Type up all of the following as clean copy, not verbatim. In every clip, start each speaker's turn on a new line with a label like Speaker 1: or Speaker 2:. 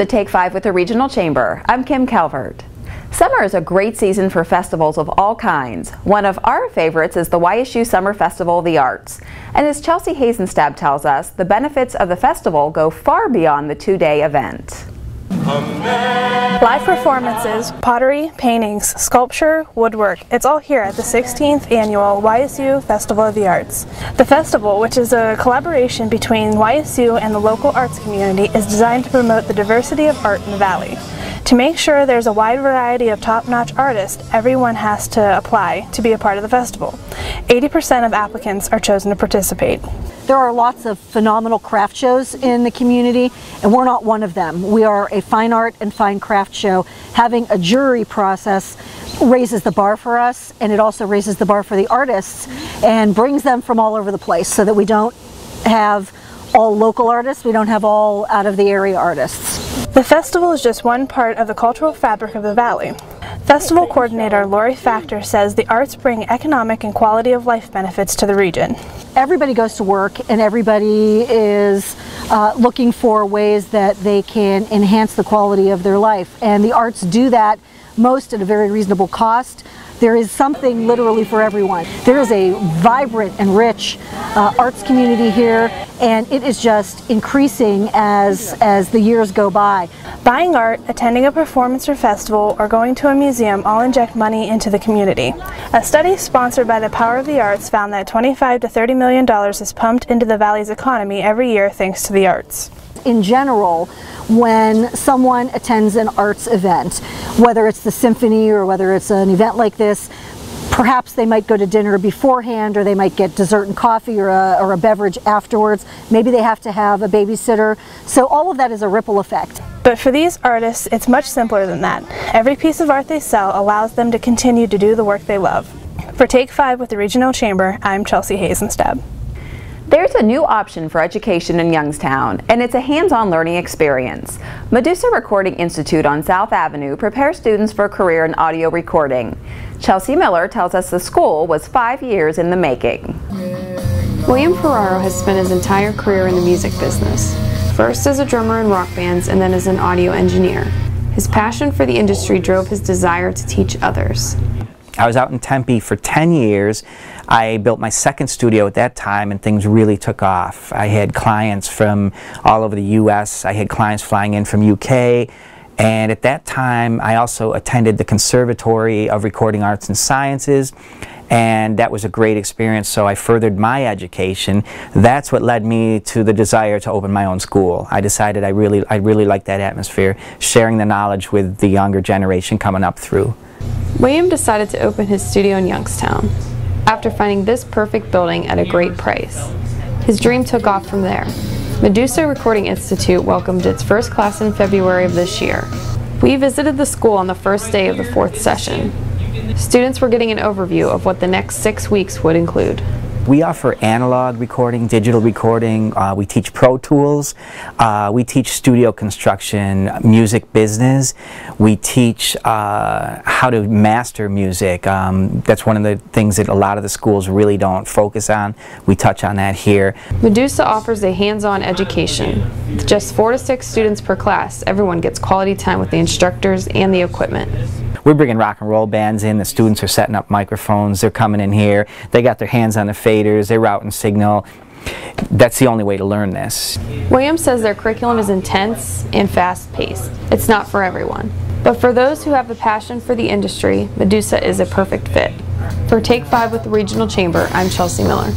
Speaker 1: to Take 5 with the Regional Chamber. I'm Kim Calvert. Summer is a great season for festivals of all kinds. One of our favorites is the YSU Summer Festival of the Arts. And as Chelsea Hazenstab tells us, the benefits of the festival go far beyond the two-day event.
Speaker 2: Live performances, pottery, paintings, sculpture, woodwork, it's all here at the 16th Annual YSU Festival of the Arts. The festival, which is a collaboration between YSU and the local arts community, is designed to promote the diversity of art in the Valley. To make sure there's a wide variety of top-notch artists, everyone has to apply to be a part of the festival. 80% of applicants are chosen to participate.
Speaker 3: There are lots of phenomenal craft shows in the community, and we're not one of them. We are a fine art and fine craft show. Having a jury process raises the bar for us, and it also raises the bar for the artists and brings them from all over the place so that we don't have all local artists, we don't have all out of the area artists.
Speaker 2: The festival is just one part of the cultural fabric of the Valley. Festival coordinator Lori Factor says the arts bring economic and quality of life benefits to the region.
Speaker 3: Everybody goes to work and everybody is looking for ways that they can enhance the quality of their life, and the arts do that most at a very reasonable cost. There is something literally for everyone. There is a vibrant and rich arts community here, and it is just increasing as the years go by.
Speaker 2: Buying art, attending a performance or festival, or going to a museum all inject money into the community. A study sponsored by the Power of the Arts found that $25 to $30 million is pumped into the Valley's economy every year thanks to the arts.
Speaker 3: In general, when someone attends an arts event, whether it's the symphony or whether it's an event like this, perhaps they might go to dinner beforehand, or they might get dessert and coffee or a beverage afterwards. Maybe they have to have a babysitter. So all of that is a ripple effect.
Speaker 2: But for these artists, it's much simpler than that. Every piece of art they sell allows them to continue to do the work they love. For Take 5 with the Regional Chamber, I'm Chelsea Hazenstab.
Speaker 1: There's a new option for education in Youngstown, and it's a hands-on learning experience. Medusa Recording Institute on South Avenue prepares students for a career in audio recording. Chelsea Miller tells us the school was 5 years in the making.
Speaker 4: Will Ferraro has spent his entire career in the music business, first as a drummer in rock bands and then as an audio engineer. His passion for the industry drove his desire to teach others.
Speaker 5: I was out in Tempe for 10 years. I built my second studio at that time, and things really took off. I had clients from all over the U.S. I had clients flying in from UK. And at that time, I also attended the Conservatory of Recording Arts and Sciences, and that was a great experience, so I furthered my education. That's what led me to the desire to open my own school. I decided I really liked that atmosphere, sharing the knowledge with the younger generation coming up through.
Speaker 4: William decided to open his studio in Youngstown after finding this perfect building at a great price. His dream took off from there. Medusa Recording Institute welcomed its first class in February of this year. We visited the school on the first day of the 4th session. Students were getting an overview of what the next 6 weeks would include.
Speaker 5: We offer analog recording, digital recording, we teach Pro Tools, we teach studio construction, music business, we teach how to master music. That's one of the things that a lot of the schools really don't focus on. We touch on that here.
Speaker 4: Medusa offers a hands-on education. With just 4 to 6 students per class, everyone gets quality time with the instructors and the equipment.
Speaker 5: We're bringing rock and roll bands in. The students are setting up microphones. They're coming in here. They got their hands on the faders. They're routing signal. That's the only way to learn this.
Speaker 4: William says their curriculum is intense and fast-paced. It's not for everyone. But for those who have a passion for the industry, Medusa is a perfect fit. For Take 5 with the Regional Chamber, I'm Chelsea Miller.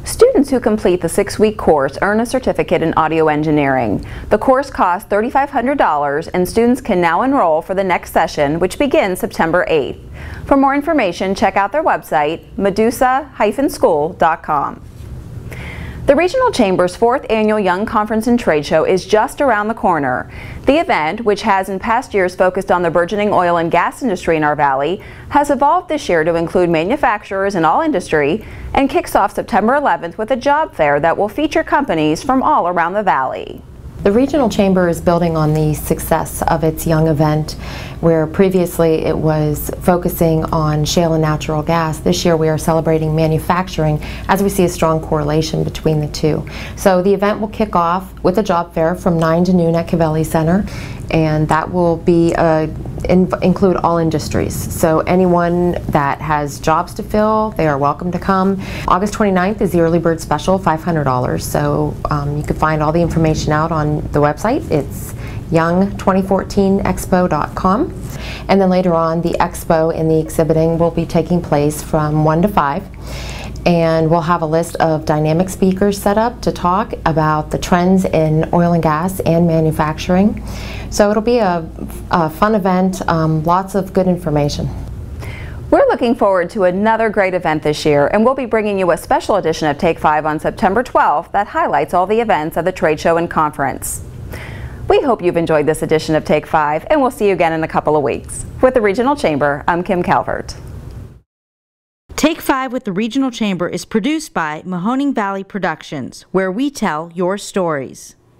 Speaker 1: Students who complete the 6-week course earn a certificate in audio engineering. The course costs $3,500, and students can now enroll for the next session, which begins September 8th. For more information, check out their website, medusa-school.com. The Regional Chamber's 4th Annual Young Conference and Trade Show is just around the corner. The event, which has in past years focused on the burgeoning oil and gas industry in our valley, has evolved this year to include manufacturers in all industry and kicks off September 11th with a job fair that will feature companies from all around the valley.
Speaker 6: The Regional Chamber is building on the success of its Young event, where previously it was focusing on shale and natural gas. This year we are celebrating manufacturing, as we see a strong correlation between the two. So the event will kick off with a job fair from 9 to noon at Cavelli Center, and that will be include all industries. So anyone that has jobs to fill, they are welcome to come. August 29th is the early bird special, $500. So you can find all the information out on the website. It's young2014expo.com. And then later on, the expo and the exhibiting will be taking place from 1 to 5. And we'll have a list of dynamic speakers set up to talk about the trends in oil and gas and manufacturing. So it'll be a fun event, lots of good information.
Speaker 1: We're looking forward to another great event this year, and we'll be bringing you a special edition of Take 5 on September 12th that highlights all the events of the trade show and conference. We hope you've enjoyed this edition of Take 5, and we'll see you again in a couple of weeks. With the Regional Chamber, I'm Kim Calvert.
Speaker 7: Take 5 with the Regional Chamber is produced by Mahoning Valley Productions, where we tell your stories.